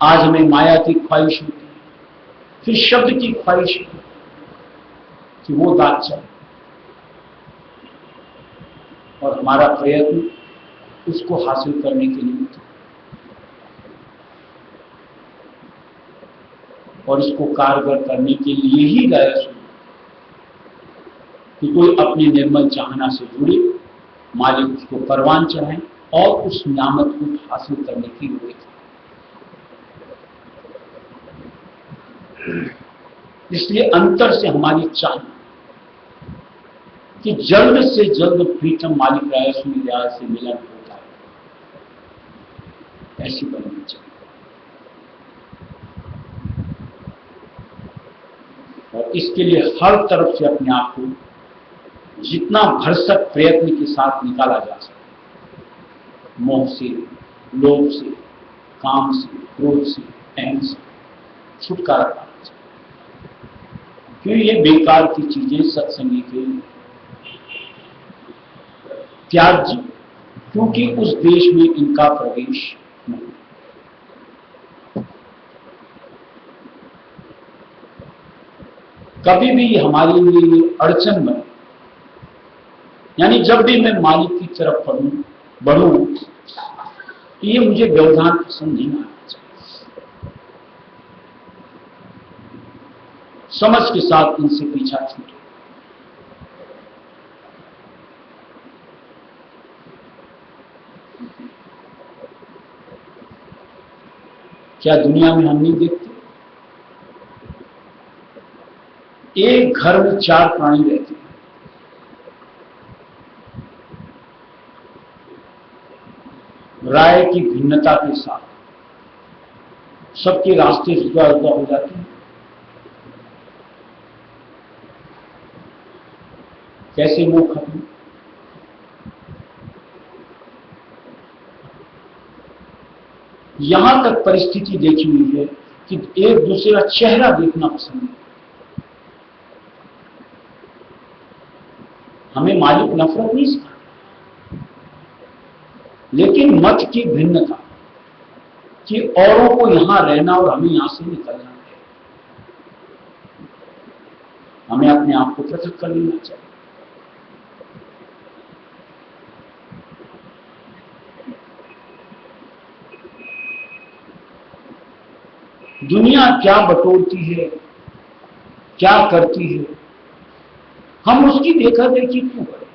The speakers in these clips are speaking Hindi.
आज हमें माया की ख्वाहिश होती है, फिर शब्द की ख्वाहिश होती है कि वो दाग चले, और हमारा प्रयत्न उसको हासिल करने के लिए होता है। और इसको कारगर करने के लिए ही गाया सुना कि कोई अपने निर्मल चाहना से जुड़े, मालिक उसको परवान चढ़ाए और उस नियामत को हासिल करने की लोड़। इसलिए अंतर से हमारी चाहना कि जल्द से जल्द प्रीतम मालिक राय सुनियार से मिलन होता है, ऐसी बननी चाहिए। और इसके लिए हर तरफ से अपने आप को जितना भरसक प्रयत्न के साथ निकाला जा सके, मोह से, लोभ से, काम से, क्रोध से, अहम से छुटकारा पाना चाहिए, क्योंकि ये बेकार की चीजें सत्संगी के त्याज्य, क्योंकि उस देश में इनका प्रवेश नहीं। कभी भी हमारे लिए अड़चन बने, यानी जब भी मैं मालिक की तरफ बढ़ूं, ये मुझे व्यवधान पसंद नहीं आना चाहिए। समझ के साथ इनसे पीछा छूटे। क्या दुनिया में हम नहीं देखते, एक घर में 4 प्राणी रहते हैं, राय की भिन्नता के साथ सबके रास्ते जुदा जुदा हो जाते हैं। कैसे वो खत्म? यहां तक परिस्थिति देखी हुई है कि एक दूसरे का चेहरा देखना पसंद है। हमें मालिक नफरत नहीं सिखाता, लेकिन मत की भिन्नता कि औरों को यहां रहना और हमें यहां से निकलना है। हमें अपने आप को पृथक कर लेना चाहिए। दुनिया क्या बटोरती है, क्या करती है, हम उसकी देखा देखी क्यों करें?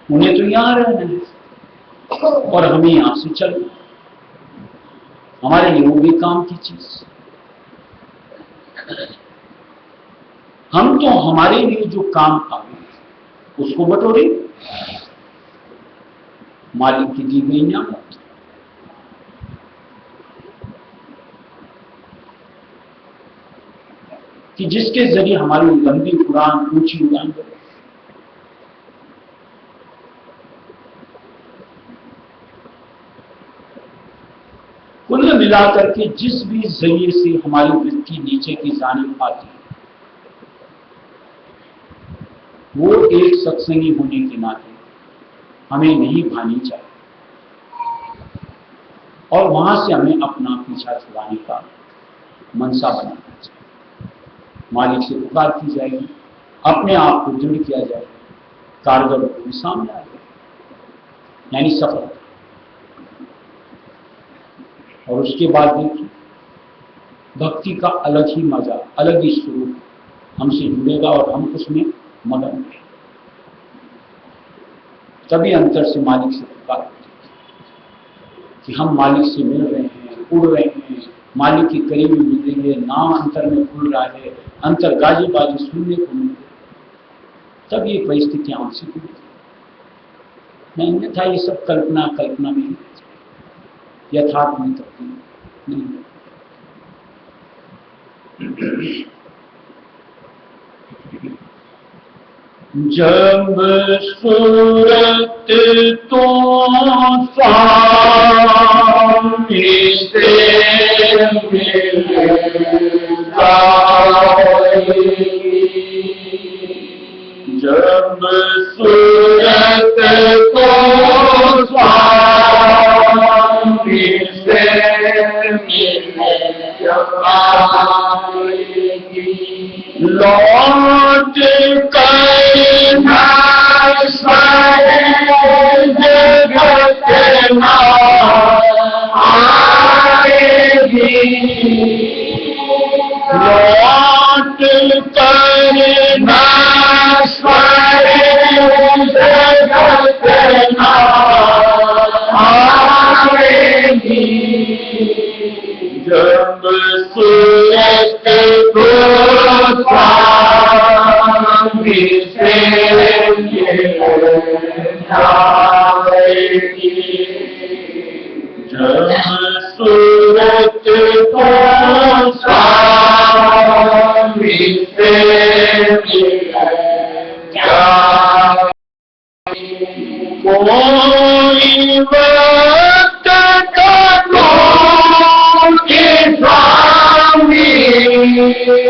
उन्हें तो यहां रहना है और हमें यहां से चलना, हमारे लिए वो बेकाम की चीज। हम तो हमारे लिए जो काम आवे उसको बटोरे, मालिक की दी गई नियामत। कि जिसके जरिए हमारी लंबी उड़ान, ऊंची उड़ान बढ़े। कुल मिलाकर के जिस भी जरिए से हमारी वृत्ति नीचे की जानिब आती है, वो एक सत्संगी होने के नाते हमें नहीं भानी चाहिए, और वहां से हमें अपना पीछा छुड़ाने का मनसा बनाना चाहिए। मालिक से पुकार की जाएगी, अपने आप को दृढ़ किया जाएगा, कारगर भी सामने आ जाएगा, यानी सफल। और उसके बाद देखिए, भक्ति का अलग ही मजा, अलग ही स्वरूप हमसे जुड़ेगा और हम उसमें मगन रहेंगे। तभी अंतर से मालिक से पुकार कि हम मालिक से मिल रहे हैं, उड़ रहे हैं, मालिक के करीब मिलेंगे, नाम अंतर में खुल रहा है, अंतर गाजी बाजी सुनने को मिल रही। तब ये परिस्थितियां हमसे जुड़ी। नहीं था, ये सब कल्पना कल्पना में यथार्थ में तब्दील नहीं। जब सूरत तो स्वामी से मिल जाएगी, जब सूरत तो स्वामी लौट कर नश्वर जगत ना आएगी, लौट कर नश्वर जगत ना आएगी। जब सूरत को स्वामी से जाएगी, जब सूरत को स्वामी से जाएगी। कोई वक्त के स्वामी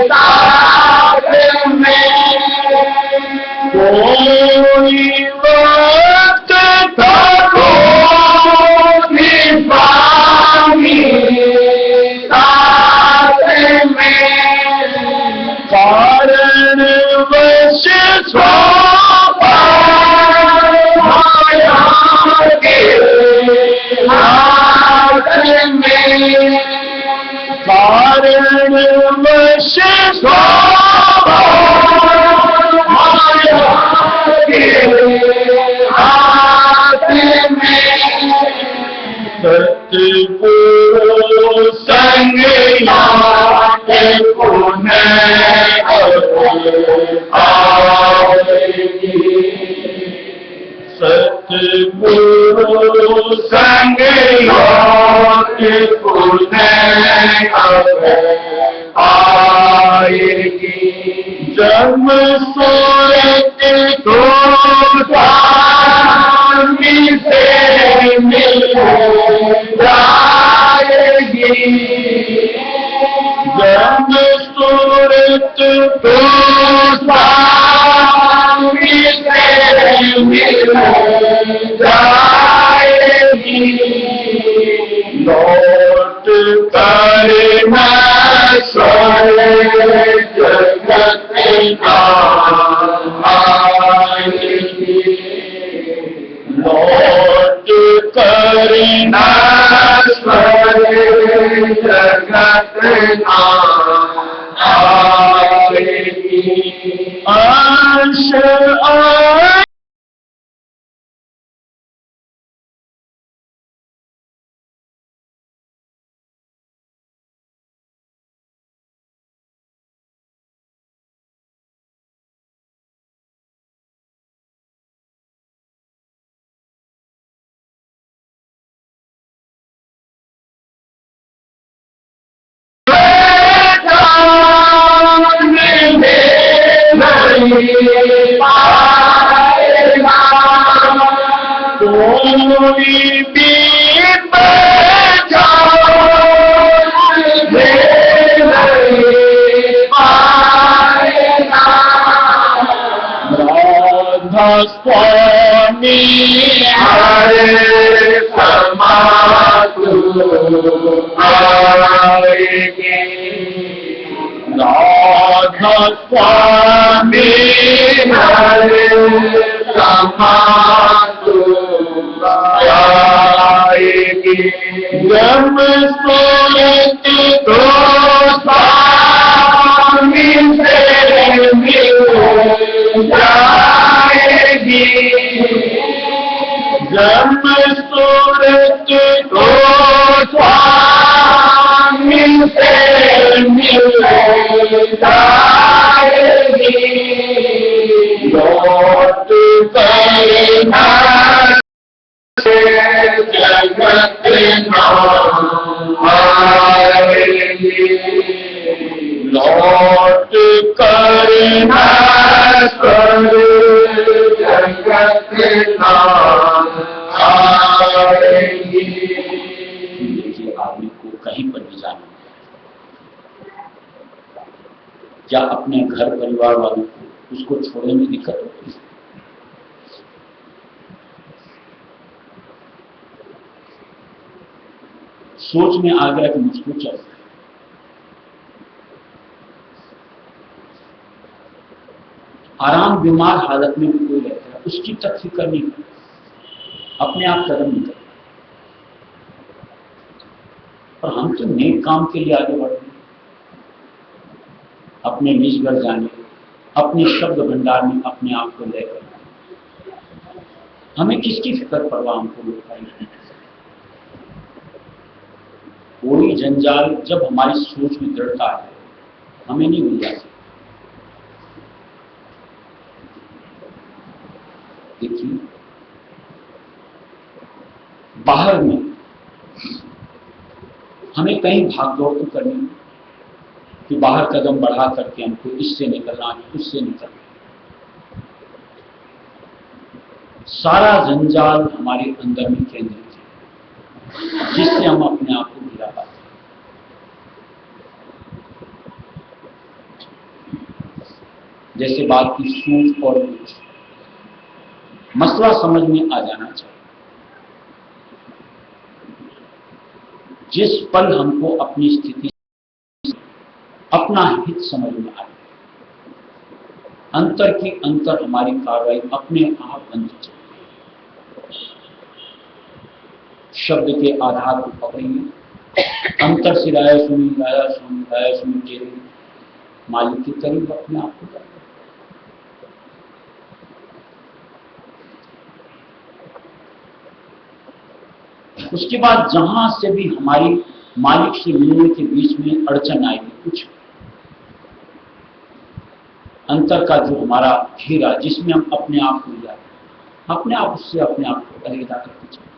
साथ में, कोई वक्त के स्वामी साथ में, कारण वश माया के हाथ में, कारण वश माया के हाथ में, सतगुरु संग याद पुनः आएगी, सतगुरु संग याद पुनः आएगी। जब सूरत को स्वामी से मिल जाएगी, जब सूरत को स्वामी से मिल जाएगी, लौट कर नश्वर जगत ना आएगी, लौट कर नश्वर जगत ना आएगी। अंश कोई भी राधा स्वामी हरे समातु आएगी, राधा स्वामी हरे समातु आएगी। जब सूरत को स्वामी से मिल जाएगी, जब सूरत को स्वामी से मिल जाएगी, लौट कर जगत ना आएगी, लौट कर जगत ना आएगी। देखिए, आदमी को कहीं पर भी जाना, या अपने घर परिवार वालों को उसको छोड़ने में दिक्कत होती है। सोच में आ गया कि मुझको चल रहा है। आराम बीमार हालत में भी कोई रहता है, उसकी तक फिक्र नहीं करता, अपने आप कदम नहीं करता। और हम तो नेक काम के लिए आगे बढ़ रहे हैं, अपने निज घर जाने, अपने शब्द भंडार में अपने आप को लेकर। हमें किसकी फिक्र परवाह हमको लोग पाएंगे। कोई जंजाल जब हमारी सोच में दृढ़ता है हमें नहीं मिल जाती। देखिए बाहर में हमें कहीं भाग दौड़ तो करनी है कि बाहर कदम बढ़ा करके हमको इससे निकलना है, उससे निकलना। सारा जंजाल हमारे अंदर में केंद्रित है, जिससे हम अपने आप को गिरा पाते हैं। जैसे बात की सूझ और बूझ, मसला समझ में आ जाना चाहिए। जिस पल हमको अपनी स्थिति अपना हित समझ में आए, अंतर की अंतर हमारी कार्रवाई अपने आप बंद चलती है। शब्द के आधार को पकड़ेंगे, अंतर से राया सुनी राया सुनी राया सुनी के मालिक के करीब अपने आप को करेंगे। उसके बाद जहां से भी हमारी मालिक से मिलने के बीच में अड़चन आएगी, कुछ अंतर का जो हमारा घेरा जिसमें हम अपने आप को जाए, अपने आप उससे अपने आप को अलविदा करते चले।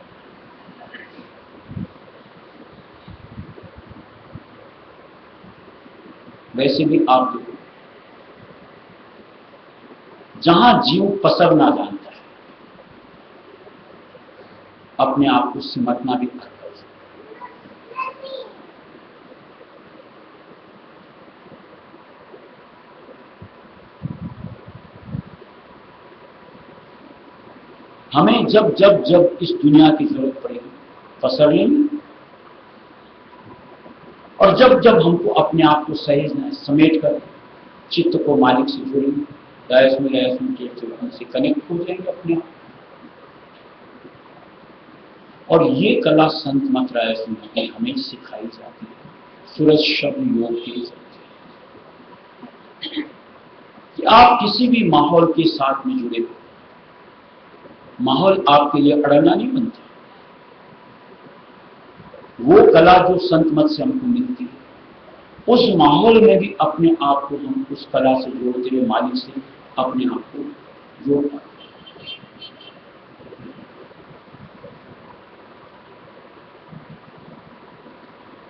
वैसे भी आप देखो, जहां जीव पसरना जानता है अपने आप को सिमटना भी आता है। हमें जब जब जब इस दुनिया की जरूरत पड़ेगी पसर लेंगे, और जब जब हमको अपने आप को सहेजना है समेट कर चित्त को मालिक से जोड़ेंगे, दायस में से कनेक्ट हो जाएंगे अपने आप। और ये कला संत मत रायस में हमें सिखाई जाती है सूरज शब्द योग के जरिए, कि आप किसी भी माहौल के साथ में जुड़े हो, माहौल आपके लिए अड़ंगा नहीं बनता। वो कला जो संत मत से हमको मिलती है, उस माहौल में भी अपने आप को हम उस कला से जोड़ते हुए मालिक से अपने आप को जोड़ पाते हैं।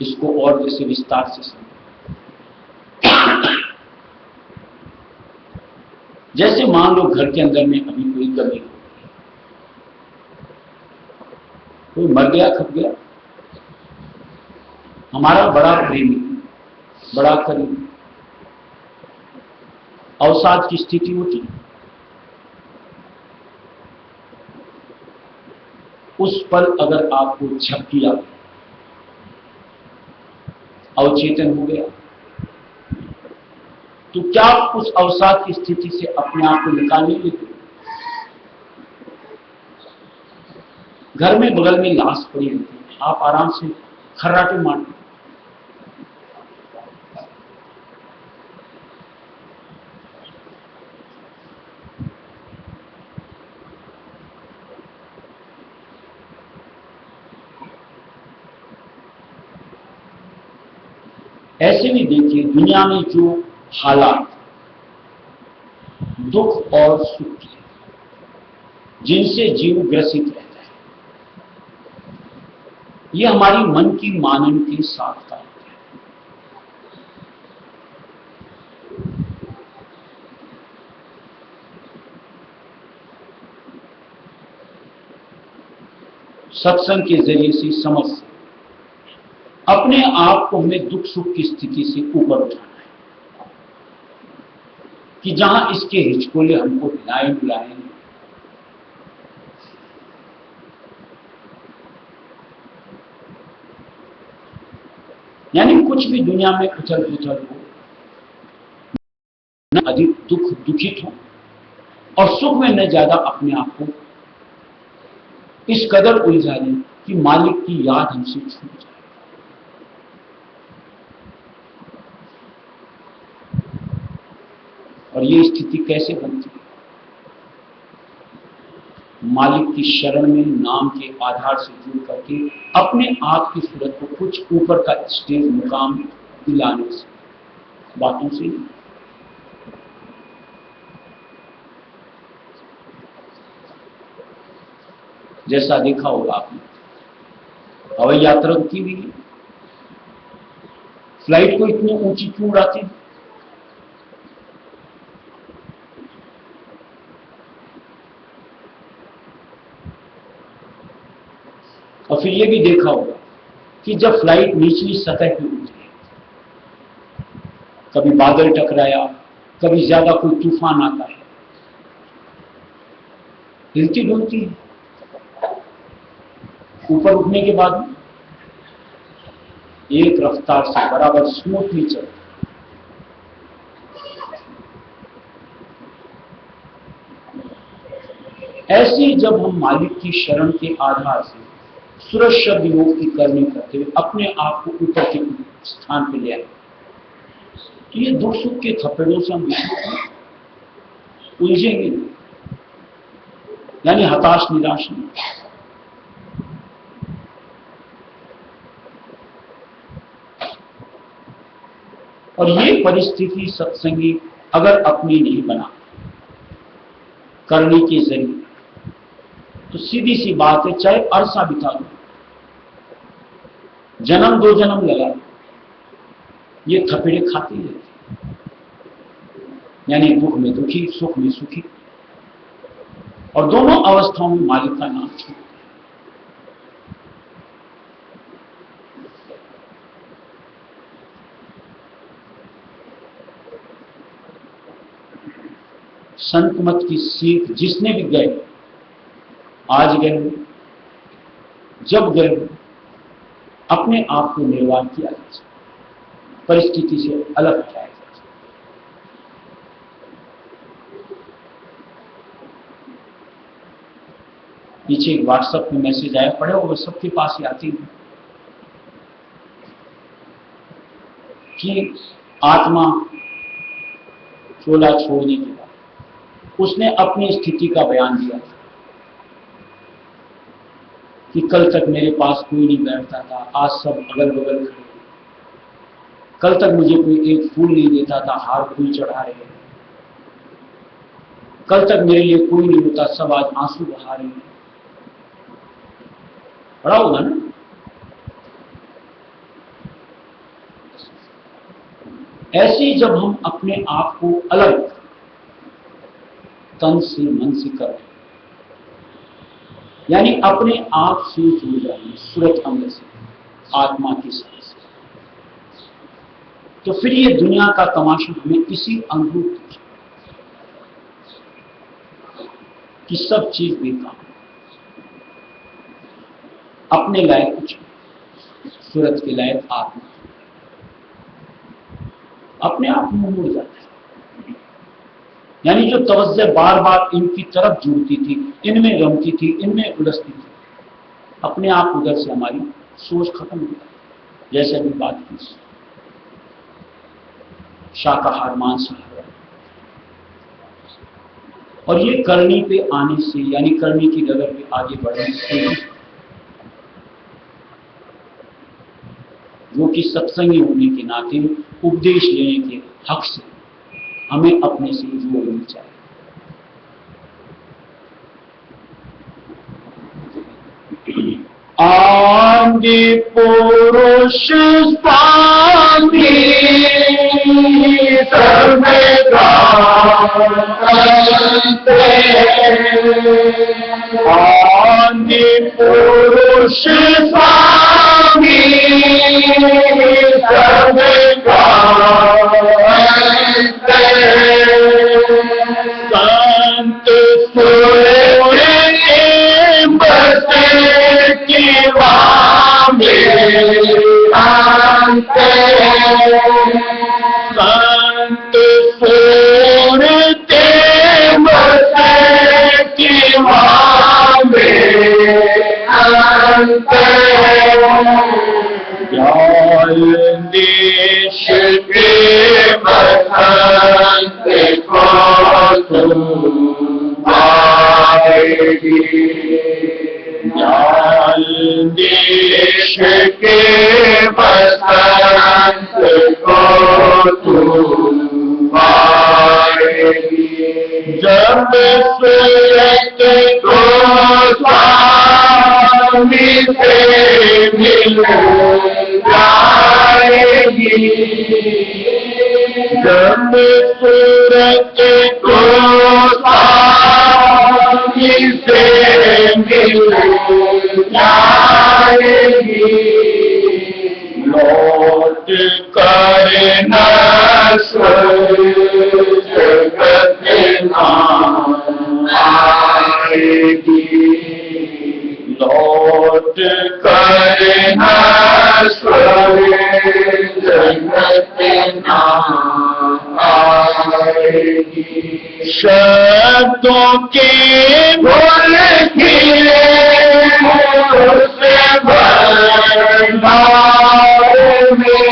इसको और जैसे विस्तार से समझें। जैसे मान लो घर के अंदर में अभी कोई कमी हो, कोई मर गया खप गया, हमारा बड़ा प्रेमी बड़ा करीब अवसाद की स्थिति होती, उस पल अगर आपको झपकी आ गई, अवचेतन हो गया, तो क्या आप उस अवसाद की स्थिति से अपने आप को निकाल नहीं लेते? घर में बगल में लाश पड़ी रहती है, आप आराम से खर्राटे मारते। ऐसे भी देखिए दुनिया में जो हालात दुख और सुख के जिनसे जीव ग्रसित रहता है, ये हमारी मन की मानन के साथ का है। सत्संग के जरिए से समझ से अपने आप को हमें दुख सुख की स्थिति से ऊपर उठाना है, कि जहां इसके हिचकोले हमको हिलाए डुलाएंगे, यानी कुछ भी दुनिया में उथल पुथल हो, न अधिक दुखित हो और सुख में न ज्यादा अपने आप को इस कदर उलझा लें कि मालिक की याद हमसे छूट जाए। और ये स्थिति कैसे बनती है? मालिक की शरण में नाम के आधार से जुड़ करके अपने आप की सूरत को कुछ ऊपर का स्टेज मुकाम दिलाने से, बातों से नहीं। जैसा देखा होगा आपने, हवाई यात्रा की हुई है, फ्लाइट को इतनी ऊंची क्यों उड़ाते हैं? और फिर ये भी देखा होगा कि जब फ्लाइट निचली सतह पर उड़ती है, कभी बादल टकराया, कभी ज्यादा कोई तूफान आता है, हिलती डुलती है। ऊपर उठने के बाद एक रफ्तार से बराबर स्मूथली चलती। ऐसे जब हम मालिक की शरण के आधार से सूरज शब्द योग की करनी करते हुए अपने आप को ऊपर के स्थान पर ले आए, तो ये दुख सुख के थपेड़ों से हम उलझेंगे, यानी हताश निराश नहीं। और ये परिस्थिति सत्संगी अगर अपनी नहीं बना करने के जरिए, तो सीधी सी बात है, चाहे अरसा बिता दो, जन्म दो जन्म लगा, ये थपेड़े खाती रहती, यानी दुख में दुखी, सुख में सुखी, और दोनों अवस्थाओं में मालिक का नाम छूट। संत मत की सीख जिसने भी गए, आज गए, जब गए, अपने आप को निर्वाण किया जा सकता, परिस्थिति से अलग हटाया जा सकता। पीछे एक व्हाट्सएप में मैसेज आया, पढ़े वो सबके पास ही आती है कि आत्मा चोला छोड़ने के बाद उसने अपनी स्थिति का बयान दिया कि कल तक मेरे पास कोई नहीं बैठता था, आज सब अगल बगल खड़े, कल तक मुझे कोई एक फूल नहीं देता था, हार फूल चढ़ा रहे, कल तक मेरे लिए कोई नहीं होता, सब आज आंसू बहा रहे हैं। पढ़ा होगा ना? ऐसे जब हम अपने आप को अलग तन से मन से करें, यानी अपने आप से जुड़ जाए सूरत अंग से, आत्मा के साथ, तो फिर ये दुनिया का तमाशा हमें इसी अनुरूप कि सब चीज बेकार, अपने लायक कुछ, सूरत के लायक आत्मा अपने आप में मुड़ जाता है। यानी जो तवज्जो बार बार इनकी तरफ जुड़ती थी, इनमें रमती थी, इनमें उलझती थी, अपने आप उधर से हमारी सोच खत्म हो जाती। जैसे अभी बात की शाकाहार मांसाहार, और ये करनी पे आने से, यानी करनी की डगर पे आगे बढ़ने से, जो कि सत्संगी होने के नाते उपदेश लेने के हक से हमें अपने से जोड़नी चाहिए। आदि पुरुष स्वामी सर्वदा आदि पुरुष स्वामी सर्वदा संत सुरे बसे की वामे अंत संत सुरते बसे कि मामे अंत ज्ञान देश के बसंत को तुम आएगी ज्ञान देश के बसंत को तुम आएगी जब सूरत को स्वामी से मिल जाएगी जब सूरत को स्वामी से मिल जाएगी लौट कर न जगत आएगी लौट कर न जगत आएगी शब्दों के बोल खिले से भरमार में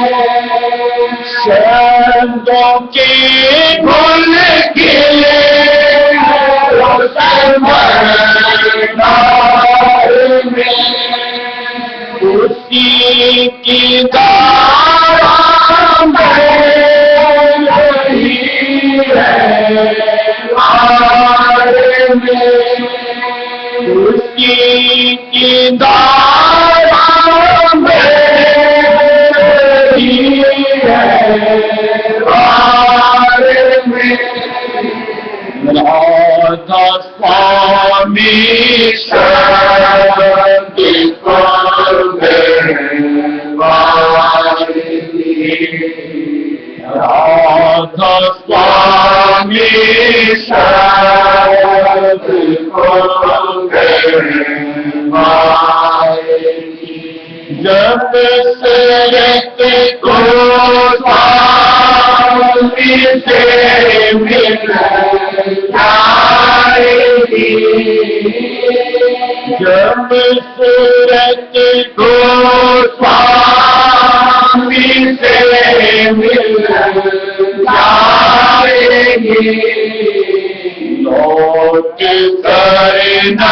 शब्दों के बोल खिले से भरमार में उसी की धारा में उसकी की धारा में राधा स्वामी शब्द राधा स्वामी शब्द जब सूरत को स्वामी से मिल जाएगी जब सूरत को स्वामी से मिल जाएगी लौट कर न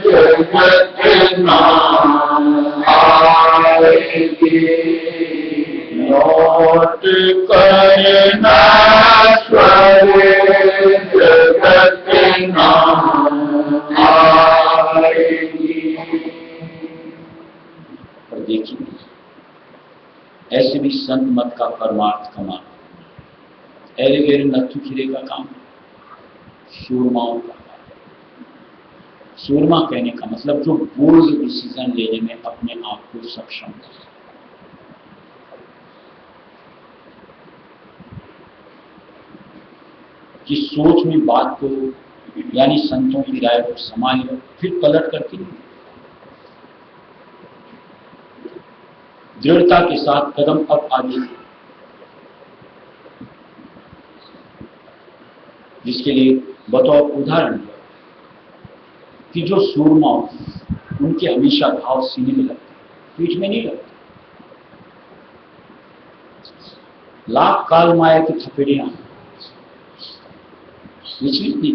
जगत आएगी लौट कर न जगत आएगी। और देखिए ऐसे भी संत मत का परमार्थ कमा एरे गेरे नथु खिरे का काम सूरमाओं का सूरमा कहने का मतलब जो बोल्ड डिसीजन लेने में अपने आप को सक्षम है कि सोच में बात को यानी संतों की राय को संभाल लो फिर पलट करके दृढ़ता के साथ कदम अब आगे जिसके लिए बतौर उदाहरण कि जो सूरमा उनके हमेशा घाव सीने में लगते पीठ में नहीं लगते लाख काल माया की थपेड़ियां विचलित नहीं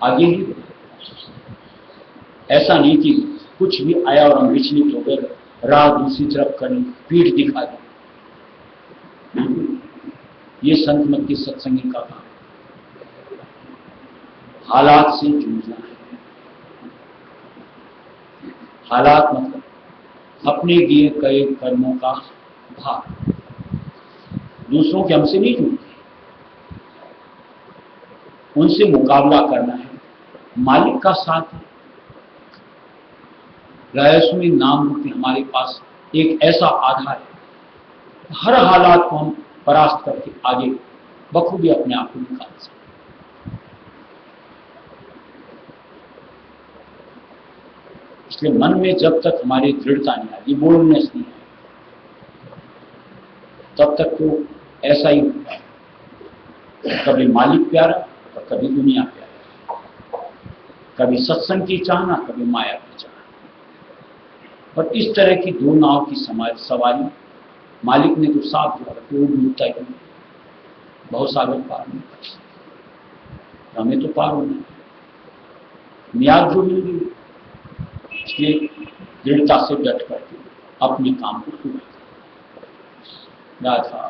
आगे ही ऐसा नहीं कि कुछ भी आया और हम विचलित हो गए राह दूसरी तरफ करनी पीठ दिखा दी ये संत मत की सत्संगी का काम हालात से जूझना है हालात मतलब अपने किए कई कर्मों का भाग दूसरों के हमसे नहीं जुड़ते उनसे मुकाबला करना है मालिक का साथ है रहस्यमय नाम रूपी हमारे पास एक ऐसा आधार है हर हालात को हम परास्त करके आगे बखूबी अपने आप को निकाल सकते इसलिए मन में जब तक हमारी दृढ़ता नहीं आती, बोल्डनेस नहीं है, तब तक तो ऐसा ही होता है। कभी मालिक प्यारा और कभी दुनिया प्यारा, कभी सत्संग की चाहना, कभी माया की चाहना। पर इस तरह की दो नाव की सवारी मालिक ने तो साफ जो रखी, वो डूबता ही नहीं, बहुत सागर पार नहीं कर सकते। हमें तो पार होना है, नियाज जो मिल गई, इसलिए दृढ़ता से डट करके अपने काम को पूरा करें। राधा